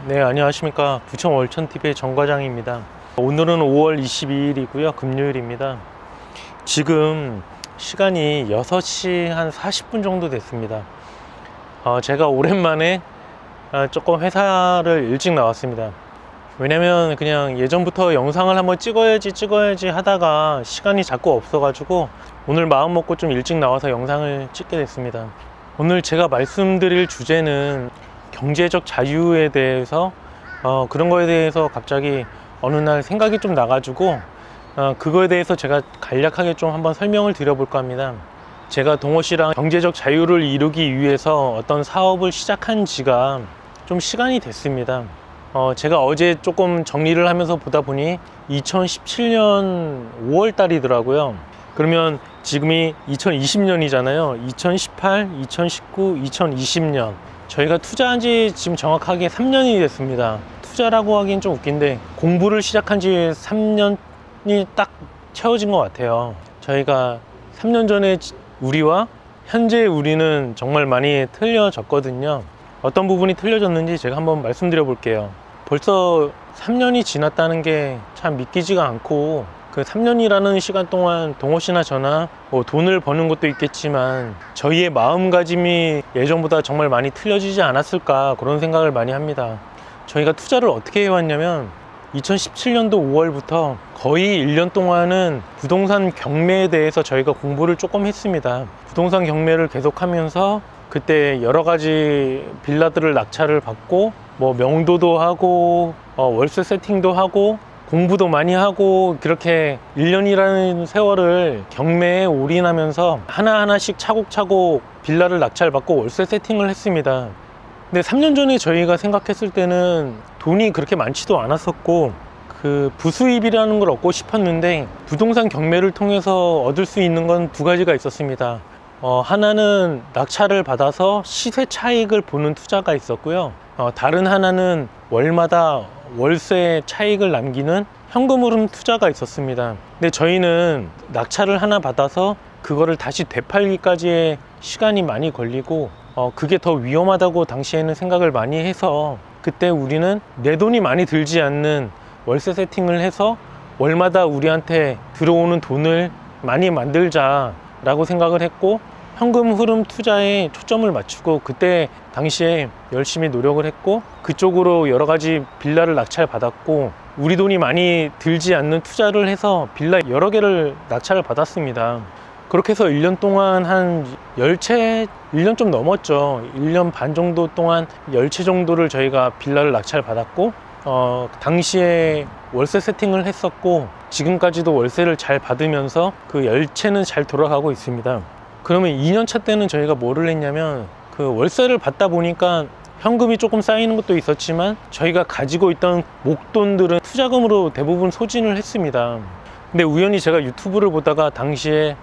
네, 안녕하십니까. 부천 월천TV의 정 과장입니다. 오늘은 5월 22일이고요. 금요일입니다. 지금 시간이 6시 한 40분 정도 됐습니다. 제가 오랜만에 조금 회사를 일찍 나왔습니다. 왜냐면 그냥 예전부터 영상을 한번 찍어야지 하다가 시간이 자꾸 없어가지고 오늘 마음 먹고 좀 일찍 나와서 영상을 찍게 됐습니다. 오늘 제가 말씀드릴 주제는 경제적 자유에 대해서 그런 거에 대해서 갑자기 어느 날 생각이 좀 나가지고 그거에 대해서 제가 간략하게 좀 한번 설명을 드려볼까 합니다. 제가 동호 씨랑 경제적 자유를 이루기 위해서 어떤 사업을 시작한 지가 좀 시간이 됐습니다. 제가 어제 조금 정리를 하면서 보다 보니 2017년 5월 달이더라고요. 그러면 지금이 2020년이잖아요. 2018, 2019, 2020년. 저희가 투자한 지 지금 정확하게 3년이 됐습니다. 투자라고 하긴 좀 웃긴데 공부를 시작한 지 3년이 딱 채워진 것 같아요. 저희가 3년 전에 우리와 현재의 우리는 정말 많이 틀려졌거든요. 어떤 부분이 틀려졌는지 제가 한번 말씀드려 볼게요. 벌써 3년이 지났다는 게 참 믿기지가 않고, 그 3년이라는 시간 동안 동호 씨나 저나 뭐 돈을 버는 것도 있겠지만 저희의 마음가짐이 예전보다 정말 많이 틀려지지 않았을까, 그런 생각을 많이 합니다. 저희가 투자를 어떻게 해왔냐면 2017년도 5월부터 거의 1년 동안은 부동산 경매에 대해서 저희가 공부를 조금 했습니다. 부동산 경매를 계속하면서 그때 여러 가지 빌라들을 낙찰을 받고 뭐 명도도 하고 월세 세팅도 하고 공부도 많이 하고, 그렇게 1년이라는 세월을 경매에 올인하면서 하나하나씩 차곡차곡 빌라를 낙찰받고 월세 세팅을 했습니다. 근데 3년 전에 저희가 생각했을 때는 돈이 그렇게 많지도 않았었고 그 부수입이라는 걸 얻고 싶었는데, 부동산 경매를 통해서 얻을 수 있는 건 두 가지가 있었습니다. 하나는 낙찰을 받아서 시세 차익을 보는 투자가 있었고요. 다른 하나는 월마다 월세 차익을 남기는 현금 흐름 투자가 있었습니다. 근데 저희는 낙찰을 하나 받아서 그거를 다시 되팔기까지의 시간이 많이 걸리고 그게 더 위험하다고 당시에는 생각을 많이 해서, 그때 우리는 내 돈이 많이 들지 않는 월세 세팅을 해서 월마다 우리한테 들어오는 돈을 많이 만들자 라고 생각을 했고, 현금 흐름 투자에 초점을 맞추고 그때 당시에 열심히 노력을 했고, 그쪽으로 여러 가지 빌라를 낙찰 받았고, 우리 돈이 많이 들지 않는 투자를 해서 빌라 여러 개를 낙찰을 받았습니다. 그렇게 해서 1년 동안 한 10채, 1년 좀 넘었죠. 1년 반 정도 동안 10채 정도를 저희가 빌라를 낙찰 받았고, 당시에 월세 세팅을 했었고, 지금까지도 월세를 잘 받으면서 그 10채는 잘 돌아가고 있습니다. 그러면 2년차 때는 저희가 뭐를 했냐면, 그 월세를 받다 보니까 현금이 조금 쌓이는 것도 있었지만 저희가 가지고 있던 목돈들은 투자금으로 대부분 소진을 했습니다. 근데 우연히 제가 유튜브를 보다가 당시에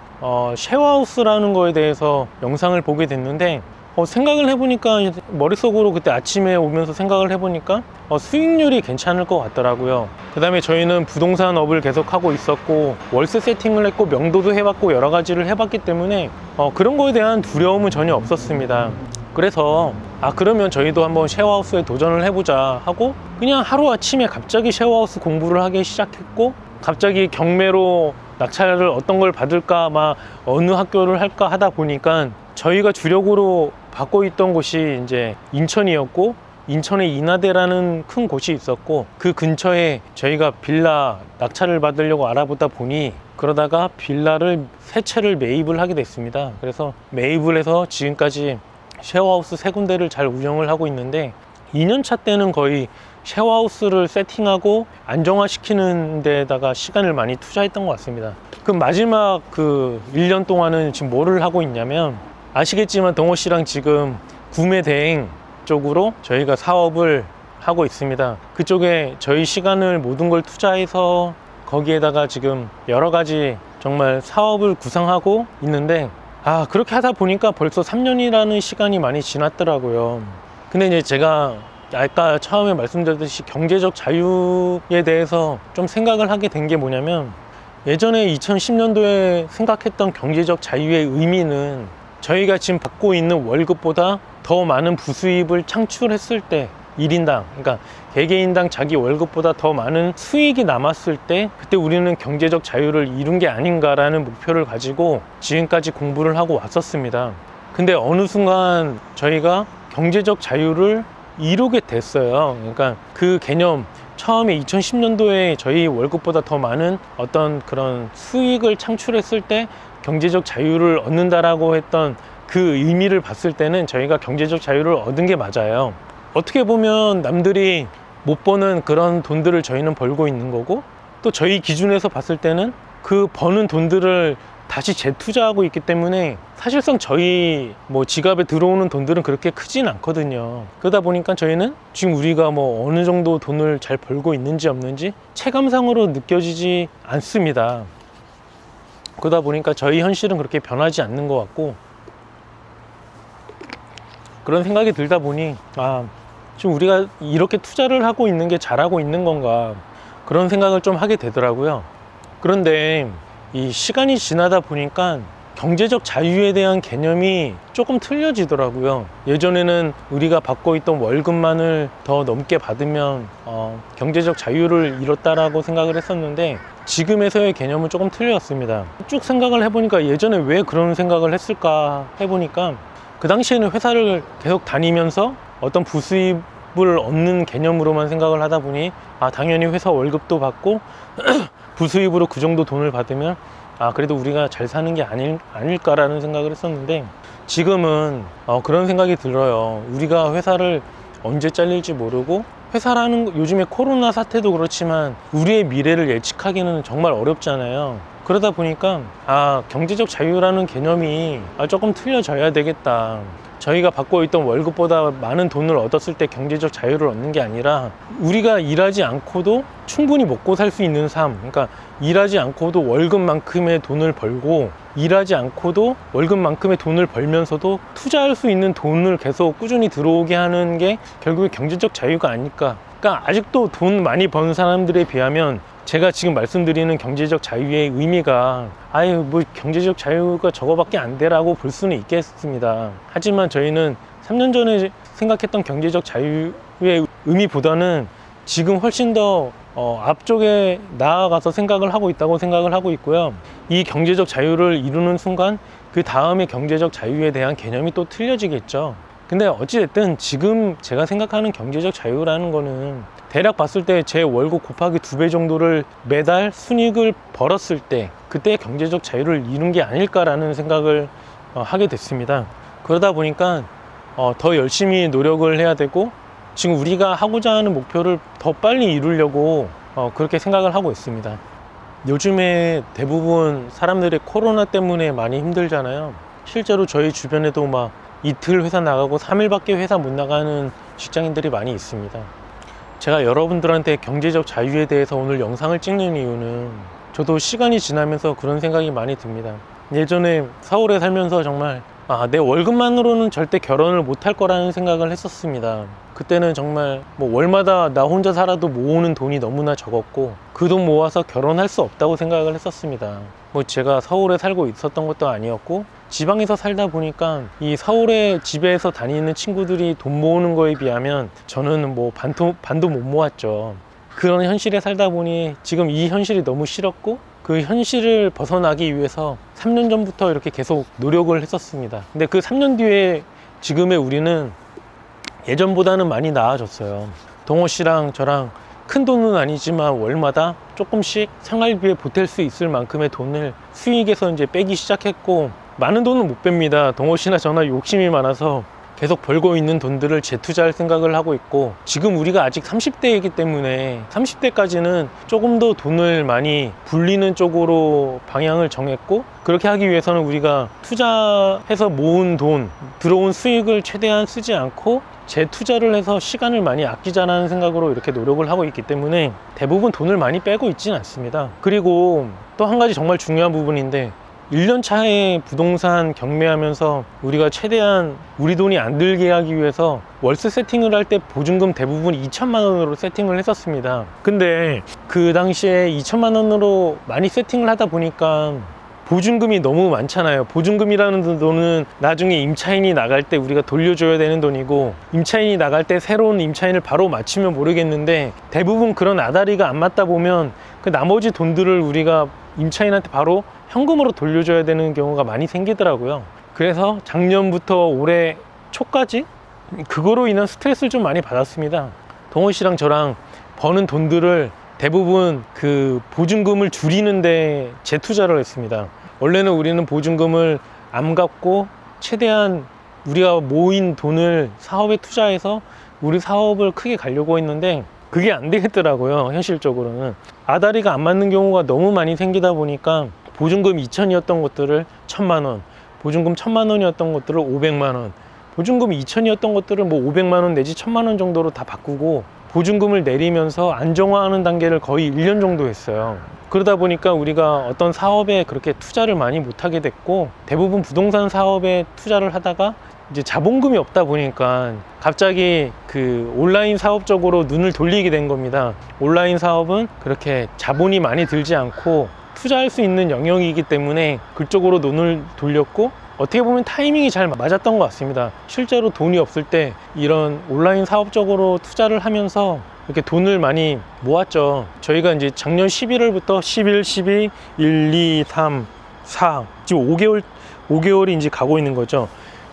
쉐어하우스라는 거에 대해서 영상을 보게 됐는데, 생각을 해보니까 머릿속으로 그때 아침에 오면서 생각을 해보니까 수익률이 괜찮을 것 같더라고요. 그 다음에 저희는 부동산 업을 계속 하고 있었고 월세 세팅을 했고 명도도 해봤고 여러 가지를 해봤기 때문에 그런 거에 대한 두려움은 전혀 없었습니다. 그래서 그러면 저희도 한번 쉐어하우스에 도전을 해보자 하고 그냥 하루아침에 갑자기 쉐어하우스 공부를 하기 시작했고, 갑자기 경매로 낙찰을 어떤 걸 받을까, 어느 학교를 할까 하다 보니까 저희가 주력으로 받고 있던 곳이 이제 인천이었고, 인천에 인하대라는 큰 곳이 있었고, 그 근처에 저희가 빌라 낙찰을 받으려고 알아보다 보니 그러다가 빌라를 3채를 매입을 하게 됐습니다. 그래서 매입을 해서 지금까지 쉐어하우스 3군데를 잘 운영을 하고 있는데, 2년차 때는 거의 쉐어하우스를 세팅하고 안정화시키는 데다가 시간을 많이 투자했던 것 같습니다. 그 마지막 1년 동안은 지금 뭐를 하고 있냐면, 아시겠지만 동호 씨랑 지금 구매 대행 쪽으로 저희가 사업을 하고 있습니다. 그쪽에 저희 시간을 모든 걸 투자해서 거기에다가 지금 여러 가지 정말 사업을 구상하고 있는데, 그렇게 하다 보니까 벌써 3년이라는 시간이 많이 지났더라고요. 근데 이제 제가 아까 처음에 말씀드렸듯이 경제적 자유에 대해서 좀 생각을 하게 된 게 뭐냐면, 예전에 2010년도에 생각했던 경제적 자유의 의미는 저희가 지금 받고 있는 월급보다 더 많은 부수입을 창출했을 때, 1인당, 그러니까 개개인당 자기 월급보다 더 많은 수익이 남았을 때 그때 우리는 경제적 자유를 이룬 게 아닌가라는 목표를 가지고 지금까지 공부를 하고 왔었습니다. 근데 어느 순간 저희가 경제적 자유를 이루게 됐어요. 그러니까 그 개념, 처음에 2010년도에 저희 월급보다 더 많은 어떤 그런 수익을 창출했을 때 경제적 자유를 얻는다라고 했던 그 의미를 봤을 때는 저희가 경제적 자유를 얻은 게 맞아요. 어떻게 보면 남들이 못 버는 그런 돈들을 저희는 벌고 있는 거고, 또 저희 기준에서 봤을 때는 그 버는 돈들을 다시 재투자하고 있기 때문에 사실상 저희 뭐 지갑에 들어오는 돈들은 그렇게 크진 않거든요. 그러다 보니까 저희는 지금 우리가 뭐 어느 정도 돈을 잘 벌고 있는지 없는지 체감상으로 느껴지지 않습니다. 그러다 보니까 저희 현실은 그렇게 변하지 않는 것 같고, 그런 생각이 들다 보니 지금 우리가 이렇게 투자를 하고 있는 게 잘하고 있는 건가, 그런 생각을 좀 하게 되더라고요. 그런데 이 시간이 지나다 보니까 경제적 자유에 대한 개념이 조금 틀려지더라고요. 예전에는 우리가 받고 있던 월급만을 더 넘게 받으면 경제적 자유를 이뤘다라고 생각을 했었는데, 지금에서의 개념은 조금 틀렸습니다. 쭉 생각을 해보니까 예전에 왜 그런 생각을 했을까 해보니까, 그 당시에는 회사를 계속 다니면서 어떤 부수입을 얻는 개념으로만 생각을 하다 보니 당연히 회사 월급도 받고 부수입으로 그 정도 돈을 받으면 그래도 우리가 잘 사는 게 아닐까라는 생각을 했었는데, 지금은 그런 생각이 들어요. 우리가 회사를 언제 잘릴지 모르고, 회사라는 요즘에 코로나 사태도 그렇지만 우리의 미래를 예측하기는 정말 어렵잖아요. 그러다 보니까 경제적 자유라는 개념이 조금 틀려져야 되겠다. 저희가 받고 있던 월급보다 많은 돈을 얻었을 때 경제적 자유를 얻는 게 아니라, 우리가 일하지 않고도 충분히 먹고 살 수 있는 삶, 그러니까 일하지 않고도 월급만큼의 돈을 벌고, 일하지 않고도 월급만큼의 돈을 벌면서도 투자할 수 있는 돈을 계속 꾸준히 들어오게 하는 게 결국에 경제적 자유가 아닐까. 그러니까 아직도 돈 많이 버는 사람들에 비하면 제가 지금 말씀드리는 경제적 자유의 의미가 뭐 경제적 자유가 저거밖에 안 돼라고 볼 수는 있겠습니다. 하지만 저희는 3년 전에 생각했던 경제적 자유의 의미보다는 지금 훨씬 더 앞쪽에 나아가서 생각을 하고 있다고 생각을 하고 있고요. 이 경제적 자유를 이루는 순간 그 다음에 경제적 자유에 대한 개념이 또 틀려지겠죠. 근데 어찌됐든 지금 제가 생각하는 경제적 자유라는 거는 대략 봤을 때 제 월급 곱하기 2배 정도를 매달 순이익을 벌었을 때 그때 경제적 자유를 이룬 게 아닐까라는 생각을 하게 됐습니다. 그러다 보니까 더 열심히 노력을 해야 되고, 지금 우리가 하고자 하는 목표를 더 빨리 이루려고 그렇게 생각을 하고 있습니다. 요즘에 대부분 사람들이 코로나 때문에 많이 힘들잖아요. 실제로 저희 주변에도 막 이틀 회사 나가고 3일밖에 회사 못 나가는 직장인들이 많이 있습니다. 제가 여러분들한테 경제적 자유에 대해서 오늘 영상을 찍는 이유는, 저도 시간이 지나면서 그런 생각이 많이 듭니다. 예전에 서울에 살면서 정말 내 월급만으로는 절대 결혼을 못 할 거라는 생각을 했었습니다. 그때는 정말 뭐 월마다 나 혼자 살아도 모으는 돈이 너무나 적었고, 그 돈 모아서 결혼할 수 없다고 생각을 했었습니다. 뭐 제가 서울에 살고 있었던 것도 아니었고, 지방에서 살다 보니까 이 서울에 집에서 다니는 친구들이 돈 모으는 거에 비하면 저는 뭐 반도 못 모았죠. 그런 현실에 살다 보니 지금 이 현실이 너무 싫었고, 그 현실을 벗어나기 위해서 3년 전부터 이렇게 계속 노력을 했었습니다. 근데 그 3년 뒤에 지금의 우리는 예전보다는 많이 나아졌어요. 동호 씨랑 저랑 큰 돈은 아니지만 월마다 조금씩 생활비에 보탤 수 있을 만큼의 돈을 수익에서 이제 빼기 시작했고, 많은 돈은 못 뺍니다. 동호 씨나 저나 욕심이 많아서 계속 벌고 있는 돈들을 재투자할 생각을 하고 있고, 지금 우리가 아직 30대이기 때문에 30대까지는 조금 더 돈을 많이 불리는 쪽으로 방향을 정했고, 그렇게 하기 위해서는 우리가 투자해서 모은 돈, 들어온 수익을 최대한 쓰지 않고 재투자를 해서 시간을 많이 아끼자라는 생각으로 이렇게 노력을 하고 있기 때문에 대부분 돈을 많이 빼고 있지는 않습니다. 그리고 또 한 가지 정말 중요한 부분인데, 1년 차에 부동산 경매하면서 우리가 최대한 우리 돈이 안 들게 하기 위해서 월세 세팅을 할 때 보증금 대부분 2천만 원으로 세팅을 했었습니다. 근데 그 당시에 2천만 원으로 많이 세팅을 하다 보니까 보증금이 너무 많잖아요. 보증금이라는 돈은 나중에 임차인이 나갈 때 우리가 돌려줘야 되는 돈이고, 임차인이 나갈 때 새로운 임차인을 바로 맞추면 모르겠는데, 대부분 그런 아다리가 안 맞다 보면 그 나머지 돈들을 우리가 임차인한테 바로 현금으로 돌려줘야 되는 경우가 많이 생기더라고요. 그래서 작년부터 올해 초까지 그거로 인한 스트레스를 좀 많이 받았습니다. 동호 씨랑 저랑 버는 돈들을 대부분 그 보증금을 줄이는데 재투자를 했습니다. 원래는 우리는 보증금을 안 갚고 최대한 우리가 모인 돈을 사업에 투자해서 우리 사업을 크게 가려고 했는데, 그게 안 되겠더라고요. 현실적으로는 아다리가 안 맞는 경우가 너무 많이 생기다 보니까 보증금 2천이었던 것들을 1,000만 원, 보증금 1,000만 원이었던 것들을 500만 원, 보증금 2천이었던 것들을 뭐 500만 원 내지 1,000만 원 정도로 다 바꾸고 보증금을 내리면서 안정화하는 단계를 거의 1년 정도 했어요. 그러다 보니까 우리가 어떤 사업에 그렇게 투자를 많이 못하게 됐고, 대부분 부동산 사업에 투자를 하다가 이제 자본금이 없다 보니까 갑자기 그 온라인 사업 적으로 눈을 돌리게 된 겁니다. 온라인 사업은 그렇게 자본이 많이 들지 않고 투자할 수 있는 영역이기 때문에 그쪽으로 눈을 돌렸고, 어떻게 보면 타이밍이 잘 맞았던 것 같습니다. 실제로 돈이 없을 때 이런 온라인 사업적으로 투자를 하면서 이렇게 돈을 많이 모았죠. 저희가 이제 작년 11월부터 11, 12, 1, 2, 3, 4 지금 5개월이 이제 가고 있는 거죠.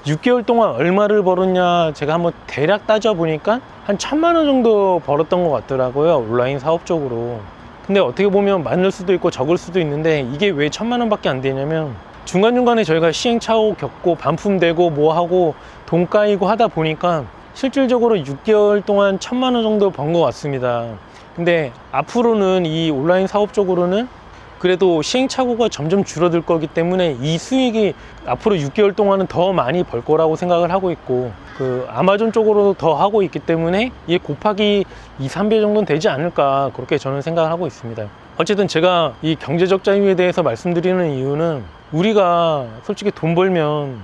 6개월 동안 얼마를 벌었냐 제가 한번 대략 따져 보니까 한 1,000만 원 정도 벌었던 것 같더라고요. 온라인 사업적으로. 근데 어떻게 보면 많을 수도 있고 적을 수도 있는데, 이게 왜 1,000만 원밖에 안 되냐면 중간중간에 저희가 시행착오 겪고 반품되고 뭐하고 돈 까이고 하다 보니까 실질적으로 6개월 동안 1,000만 원 정도 번 것 같습니다. 근데 앞으로는 이 온라인 사업 쪽으로는 그래도 시행착오가 점점 줄어들 거기 때문에 이 수익이 앞으로 6개월 동안은 더 많이 벌 거라고 생각을 하고 있고, 그 아마존 쪽으로도 더 하고 있기 때문에 이게 곱하기 2, 3배 정도는 되지 않을까, 그렇게 저는 생각을 하고 있습니다. 어쨌든 제가 이 경제적 자유에 대해서 말씀드리는 이유는, 우리가 솔직히 돈 벌면,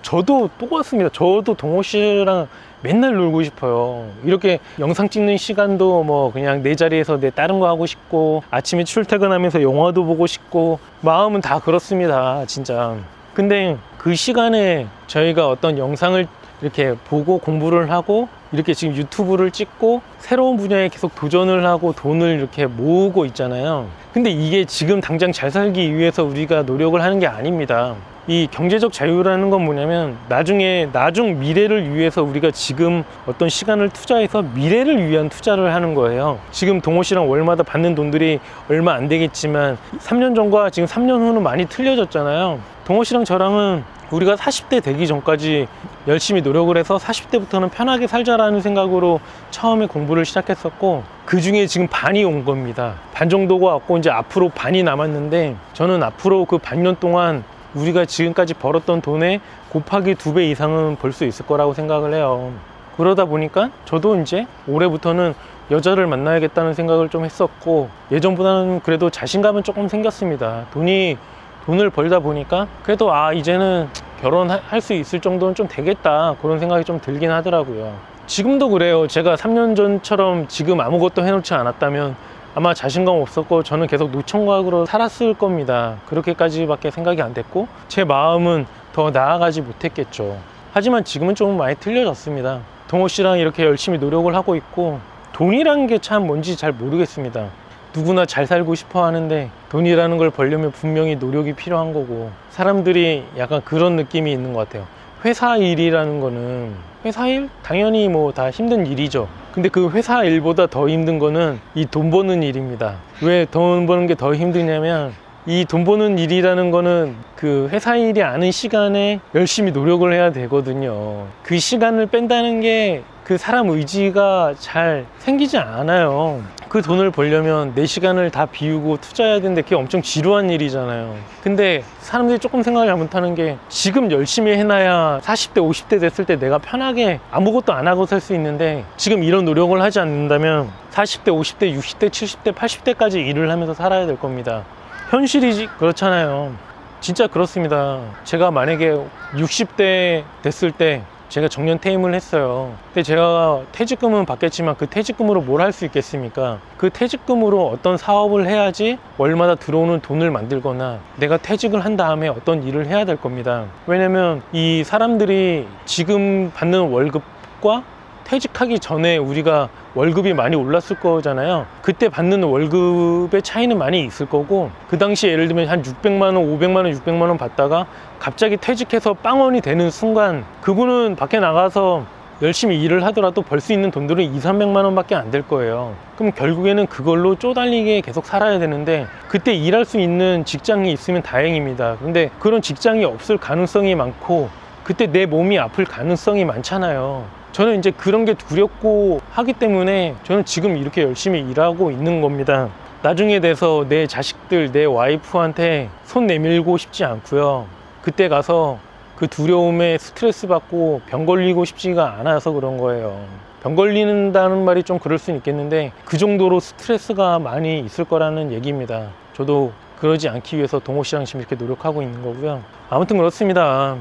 저도 똑같습니다. 저도 동호 씨랑 맨날 놀고 싶어요. 이렇게 영상 찍는 시간도 뭐 그냥 내 자리에서 내 다른 거 하고 싶고, 아침에 출퇴근하면서 영화도 보고 싶고, 마음은 다 그렇습니다, 진짜. 근데 그 시간에 저희가 어떤 영상을 이렇게 보고 공부를 하고, 이렇게 지금 유튜브를 찍고 새로운 분야에 계속 도전을 하고 돈을 이렇게 모으고 있잖아요. 근데 이게 지금 당장 잘 살기 위해서 우리가 노력을 하는 게 아닙니다. 이 경제적 자유라는 건 뭐냐면, 나중 미래를 위해서 우리가 지금 어떤 시간을 투자해서 미래를 위한 투자를 하는 거예요. 지금 동호 씨랑 월마다 받는 돈들이 얼마 안 되겠지만 3년 전과 지금 3년 후는 많이 틀려졌잖아요. 동호 씨랑 저랑은 우리가 40대 되기 전까지 열심히 노력을 해서 40대부터는 편하게 살자라는 생각으로 처음에 공부를 시작했었고, 그 중에 지금 반이 온 겁니다. 반 정도가 왔고 이제 앞으로 반이 남았는데, 저는 앞으로 그 반년 동안 우리가 지금까지 벌었던 돈의 곱하기 2배 이상은 벌 수 있을 거라고 생각을 해요. 그러다 보니까 저도 이제 올해부터는 여자를 만나야겠다는 생각을 좀 했었고, 예전보다는 그래도 자신감은 조금 생겼습니다. 돈을 벌다 보니까 그래도 이제는 결혼할 수 있을 정도는 좀 되겠다, 그런 생각이 좀 들긴 하더라고요. 지금도 그래요. 제가 3년 전처럼 지금 아무것도 해놓지 않았다면 아마 자신감 없었고 저는 계속 노총각으로 살았을 겁니다. 그렇게까지밖에 생각이 안 됐고 제 마음은 더 나아가지 못했겠죠. 하지만 지금은 좀 많이 틀려졌습니다. 동호 씨랑 이렇게 열심히 노력을 하고 있고, 돈이라는 게 참 뭔지 잘 모르겠습니다. 누구나 잘 살고 싶어 하는데 돈이라는 걸 벌려면 분명히 노력이 필요한 거고, 사람들이 약간 그런 느낌이 있는 것 같아요. 회사 일이라는 거는, 회사 일? 당연히 뭐 다 힘든 일이죠. 근데 그 회사 일보다 더 힘든 거는 이 돈 버는 일입니다. 왜 돈 버는 게 더 힘드냐면, 이 돈 버는 일이라는 거는 그 회사 일이 아닌 시간에 열심히 노력을 해야 되거든요. 그 시간을 뺀다는 게 그 사람 의지가 잘 생기지 않아요. 그 돈을 벌려면 내 시간을 다 비우고 투자해야 되는데 그게 엄청 지루한 일이잖아요. 근데 사람들이 조금 생각을 잘못하는 게, 지금 열심히 해놔야 40대 50대 됐을 때 내가 편하게 아무것도 안 하고 살 수 있는데, 지금 이런 노력을 하지 않는다면 40대 50대 60대 70대 80대까지 일을 하면서 살아야 될 겁니다. 현실이 그렇잖아요. 진짜 그렇습니다. 제가 만약에 60대 됐을 때 제가 정년 퇴임을 했어요. 근데 제가 퇴직금은 받겠지만 그 퇴직금으로 뭘 할 수 있겠습니까? 그 퇴직금으로 어떤 사업을 해야지 월마다 들어오는 돈을 만들거나 내가 퇴직을 한 다음에 어떤 일을 해야 될 겁니다. 왜냐면 이 사람들이 지금 받는 월급과 퇴직하기 전에 우리가 월급이 많이 올랐을 거잖아요. 그때 받는 월급의 차이는 많이 있을 거고, 그 당시 예를 들면 한 600만 원, 500만 원, 600만 원 받다가 갑자기 퇴직해서 빵원이 되는 순간 그분은 밖에 나가서 열심히 일을 하더라도 벌 수 있는 돈들은 2, 300만 원밖에 안 될 거예요. 그럼 결국에는 그걸로 쪼달리게 계속 살아야 되는데, 그때 일할 수 있는 직장이 있으면 다행입니다. 근데 그런 직장이 없을 가능성이 많고 그때 내 몸이 아플 가능성이 많잖아요. 저는 이제 그런 게 두렵고 하기 때문에 저는 지금 이렇게 열심히 일하고 있는 겁니다. 나중에 돼서 내 자식들, 내 와이프한테 손 내밀고 싶지 않고요. 그때 가서 그 두려움에 스트레스 받고 병 걸리고 싶지가 않아서 그런 거예요. 병 걸린다는 말이 좀 그럴 수는 있겠는데 그 정도로 스트레스가 많이 있을 거라는 얘기입니다. 저도 그러지 않기 위해서 동호 씨랑 지금 이렇게 노력하고 있는 거고요. 아무튼 그렇습니다.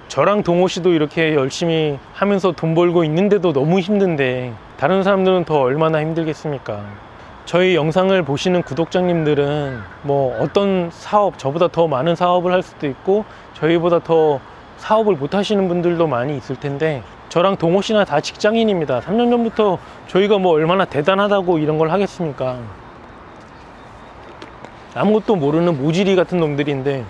저랑 동호 씨도 이렇게 열심히 하면서 돈 벌고 있는데도 너무 힘든데 다른 사람들은 더 얼마나 힘들겠습니까? 저희 영상을 보시는 구독자님들은 뭐 어떤 사업, 저보다 더 많은 사업을 할 수도 있고 저희보다 더 사업을 못 하시는 분들도 많이 있을 텐데, 저랑 동호 씨나 다 직장인입니다. 3년 전부터 저희가 뭐 얼마나 대단하다고 이런 걸 하겠습니까? 아무것도 모르는 모지리 같은 놈들인데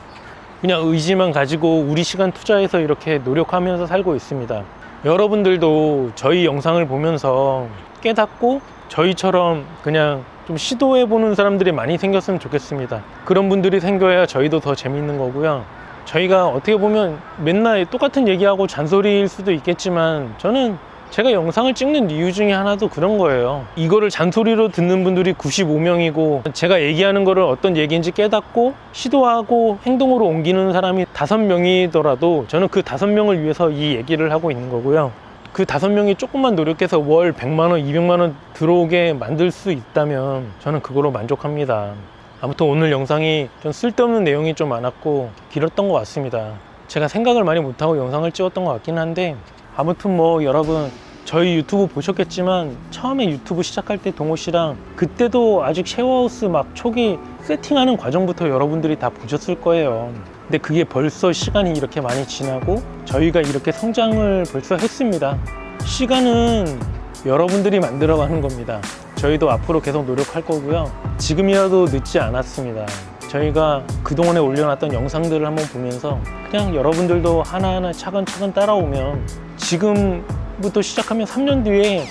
그냥 의지만 가지고 우리 시간 투자해서 이렇게 노력하면서 살고 있습니다. 여러분들도 저희 영상을 보면서 깨닫고 저희처럼 그냥 좀 시도해보는 사람들이 많이 생겼으면 좋겠습니다. 그런 분들이 생겨야 저희도 더 재밌는 거고요. 저희가 어떻게 보면 맨날 똑같은 얘기하고 잔소리일 수도 있겠지만 저는 제가 영상을 찍는 이유 중에 하나도 그런 거예요. 이거를 잔소리로 듣는 분들이 95명이고 제가 얘기하는 거를 어떤 얘기인지 깨닫고 시도하고 행동으로 옮기는 사람이 5명이더라도 저는 그 5명을 위해서 이 얘기를 하고 있는 거고요. 그 5명이 조금만 노력해서 월 100만 원, 200만 원 들어오게 만들 수 있다면 저는 그거로 만족합니다. 아무튼 오늘 영상이 좀 쓸데없는 내용이 좀 많았고 길었던 것 같습니다. 제가 생각을 많이 못하고 영상을 찍었던 것 같긴 한데, 아무튼 뭐 여러분 저희 유튜브 보셨겠지만 처음에 유튜브 시작할 때 동호 씨랑 그때도 아직 쉐어하우스 막 초기 세팅하는 과정부터 여러분들이 다 보셨을 거예요. 근데 그게 벌써 시간이 이렇게 많이 지나고 저희가 이렇게 성장을 벌써 했습니다. 시간은 여러분들이 만들어가는 겁니다. 저희도 앞으로 계속 노력할 거고요. 지금이라도 늦지 않았습니다. 저희가 그동안에 올려놨던 영상들을 한번 보면서 그냥 여러분들도 하나하나 차근차근 따라오면 지금부터 시작하면 3년 뒤에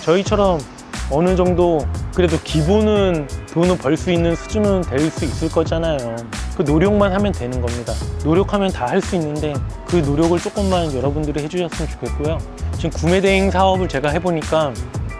저희처럼 어느 정도 그래도 기본은 돈을 벌 수 있는 수준은 될 수 있을 거잖아요. 그 노력만 하면 되는 겁니다. 노력하면 다 할 수 있는데 그 노력을 조금만 여러분들이 해주셨으면 좋겠고요. 지금 구매대행 사업을 제가 해보니까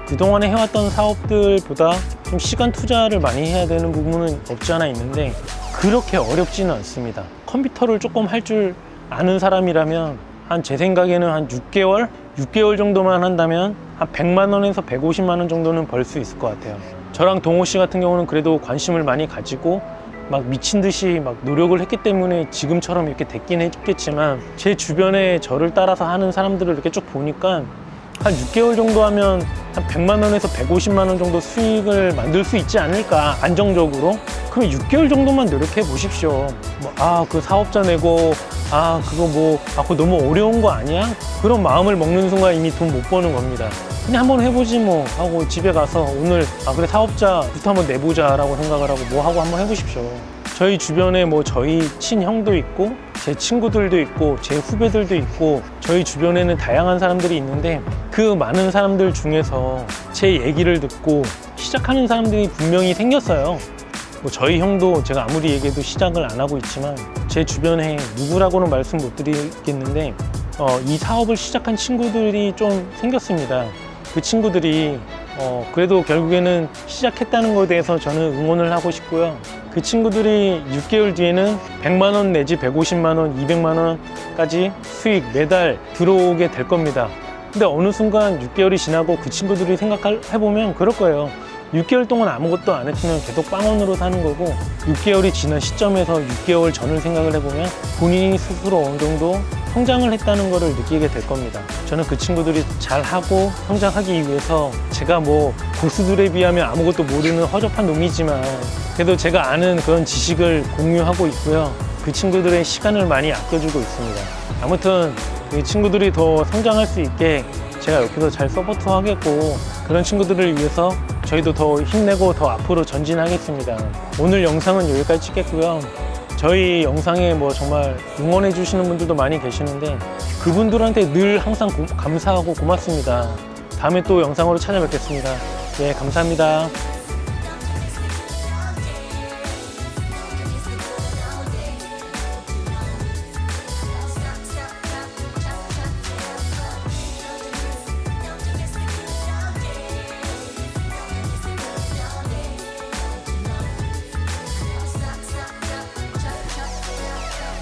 그동안에 해왔던 사업들보다 좀 시간 투자를 많이 해야 되는 부분은 없지 않아 있는데 그렇게 어렵지는 않습니다. 컴퓨터를 조금 할 줄 아는 사람이라면 한 제 생각에는 한 6개월 정도만 한다면 한 100만 원에서 150만 원 정도는 벌 수 있을 것 같아요. 저랑 동호 씨 같은 경우는 그래도 관심을 많이 가지고 막 미친 듯이 막 노력을 했기 때문에 지금처럼 이렇게 됐긴 했겠지만 제 주변에 저를 따라서 하는 사람들을 이렇게 쭉 보니까 한 6개월 정도 하면 한 100만 원에서 150만 원 정도 수익을 만들 수 있지 않을까, 안정적으로. 그럼 6개월 정도만 노력해 보십시오. 그 사업자 내고 그거 너무 어려운 거 아니야? 그런 마음을 먹는 순간 이미 돈 못 버는 겁니다. 그냥 한번 해보지 뭐 하고 집에 가서 오늘 그래 사업자부터 한번 내보자 라고 생각을 하고 뭐 하고 한번 해보십시오. 저희 주변에 뭐 저희 친형도 있고 제 친구들도 있고 제 후배들도 있고 저희 주변에는 다양한 사람들이 있는데 그 많은 사람들 중에서 제 얘기를 듣고 시작하는 사람들이 분명히 생겼어요. 뭐 저희 형도 제가 아무리 얘기해도 시작을 안 하고 있지만 제 주변에 누구라고는 말씀 못 드리겠는데 이 사업을 시작한 친구들이 좀 생겼습니다. 그 친구들이 그래도 결국에는 시작했다는 것에 대해서 저는 응원을 하고 싶고요. 그 친구들이 6개월 뒤에는 100만 원 내지 150만 원, 200만 원까지 수익 매달 들어오게 될 겁니다. 근데 어느 순간 6개월이 지나고 그 친구들이 생각해보면 그럴 거예요. 6개월 동안 아무것도 안 했으면 계속 빵원으로 사는 거고 6개월이 지난 시점에서 6개월 전을 생각을 해보면 본인이 스스로 어느 정도 성장을 했다는 것을 느끼게 될 겁니다. 저는 그 친구들이 잘하고 성장하기 위해서 제가 뭐 고수들에 비하면 아무것도 모르는 허접한 놈이지만 그래도 제가 아는 그런 지식을 공유하고 있고요. 그 친구들의 시간을 많이 아껴주고 있습니다. 아무튼 그 친구들이 더 성장할 수 있게 제가 옆에서 잘 서포트 하겠고 그런 친구들을 위해서 저희도 더 힘내고 더 앞으로 전진하겠습니다. 오늘 영상은 여기까지 찍겠고요. 저희 영상에 뭐 정말 응원해 주시는 분들도 많이 계시는데 그분들한테 늘 항상 감사하고 고맙습니다. 다음에 또 영상으로 찾아뵙겠습니다. 네, 감사합니다.